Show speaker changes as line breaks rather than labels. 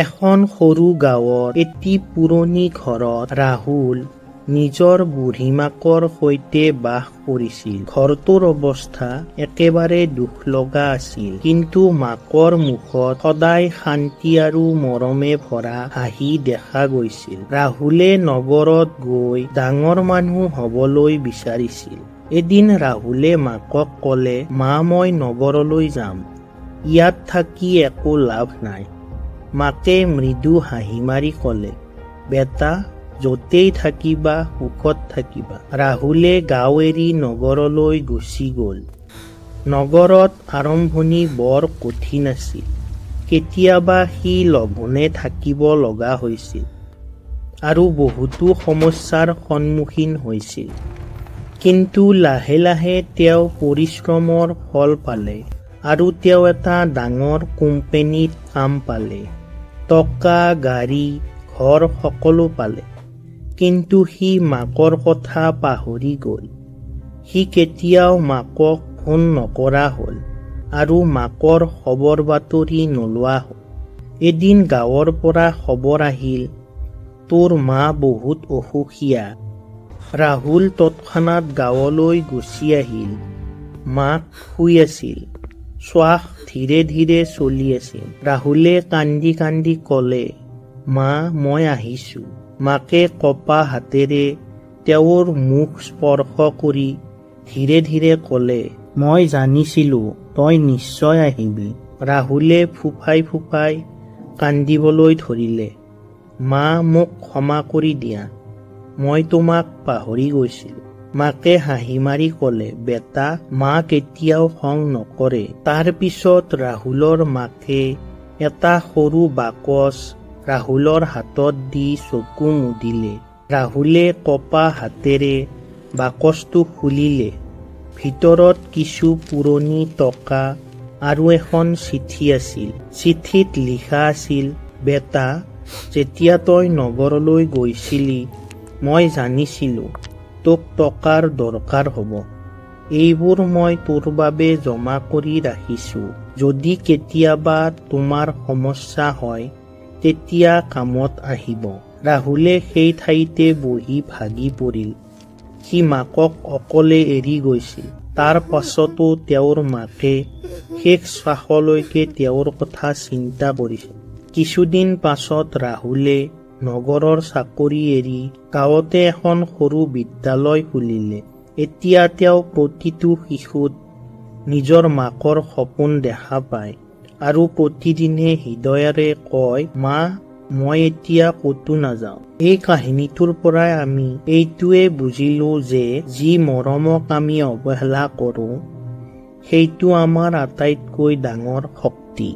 এখন সৰু গাঁৱৰ এটি পুৰণি ঘৰত ৰাহুল নিজৰ বুঢ়ীমাকৰ সৈতে বাস কৰিছিল। ঘৰটোৰ অৱস্থা একেবাৰে দুখ লগা আছিল, কিন্তু মাকৰ মুখত সদায় শান্তি আৰু মৰমে ভৰা হাঁহি দেখা গৈছিল। ৰাহুলে নগৰত গৈ ডাঙৰ মানুহ হবলৈ বিচাৰিছিল। এদিন ৰাহুলে মাকক ক'লে, মা, মই নগৰলৈ যাম, ইয়াত থাকি একো লাভ নাই। মাকে মৃদু হাঁহি মাৰি ক'লে, বেটা, য'তেই থাকিবা সুখত থাকিবা। ৰাহুলে গাঁও এৰি নগৰলৈ গুচি গ'ল। নগৰত আৰম্ভণি বৰ কঠিন আছিল। কেতিয়াবা সি লঘোণে থাকিব লগা হৈছিল আৰু বহুতো সমস্যাৰ সন্মুখীন হৈছিল। কিন্তু লাহে লাহে তেওঁ পৰিশ্ৰমৰ ফল পালে আৰু তেওঁ এটা ডাঙৰ কোম্পানীত কাম পালে। টকা, গাড়ী, ঘৰ সকলো পালে। কিন্তু সি মাকৰ কথা পাহৰি গ'ল। সি কেতিয়াও মাকক ফোন নকৰা হ'ল আৰু মাকৰ খবৰ বাতৰি নোলোৱা হ'ল। এদিন গাঁৱৰ পৰা খবৰ আহিল, তোৰ মা বহুত অসুখীয়া। ৰাহুল তৎক্ষণাৎ গাঁৱলৈ গুচি আহিল। মাক শুই আছিল। শ্বাস ধীৰে ধীৰে চলি আছিল। ৰাহুলে কান্দি কান্দি ক'লে, মা, মই আহিছোঁ। মাকে কঁপা হাতেৰে তেওঁৰ মুখ স্পৰ্শ কৰি ধীৰে ধীৰে ক'লে, মই জানিছিলোঁ তই নিশ্চয় আহিবি। ৰাহুলে ফুফাই ফুফাই কান্দিবলৈ ধৰিলে, মা, মোক ক্ষমা কৰি দিয়া, মই তোমাক পাহৰি গৈছিলোঁ। মাকে হাঁহি মাৰি ক'লে, বেটা, মা কেতিয়াও খং নকৰে। তাৰ পিছত ৰাহুলৰ মাকে এটা সৰু বাকচ ৰাহুলৰ হাতত দি চকু মুদিলে। ৰাহুলে কঁপা হাতেৰে বাকচটো খুলিলে। ভিতৰত কিছু পুৰণি টকা আৰু এখন চিঠি আছিল। চিঠিত লিখা আছিল, বেটা, যেতিয়া তই নগৰলৈ গৈছিলি মই জানিছিলোঁ তোক টকাৰ দৰকাৰ হ'ব। এইবোৰ মই তোৰ বাবে জমা কৰি ৰাখিছোঁ। যদি কেতিয়াবা তোমাৰ সমস্যা হয় তেতিয়া কামত আহিব। ৰাহুলে সেই ঠাইতে বহি ভাগি পৰিল। সি মাকক অকলে এৰি গৈছিল। তাৰ পাছতো তেওঁৰ মাকে শেষ শ্বাসলৈকে তেওঁৰ কথা চিন্তা কৰিছিল। কিছুদিন পাছত ৰাহুলে নগৰৰ চাকৰি এৰি গাঁৱতে এখন সৰু বিদ্যালয় খুলিলে। এতিয়া তেওঁ প্ৰতিটো শিশুত নিজৰ মাকৰ সপোন দেখা পায় আৰু প্ৰতিদিনে হৃদয়েৰে কয়, মা, মই এতিয়া ক'তো নাযাওঁ। এই কাহিনীটোৰ পৰাই আমি এইটোৱে বুজিলো যে যি মৰমক আমি অৱহেলা কৰোঁ সেইটো আমাৰ আটাইতকৈ ডাঙৰ শক্তি।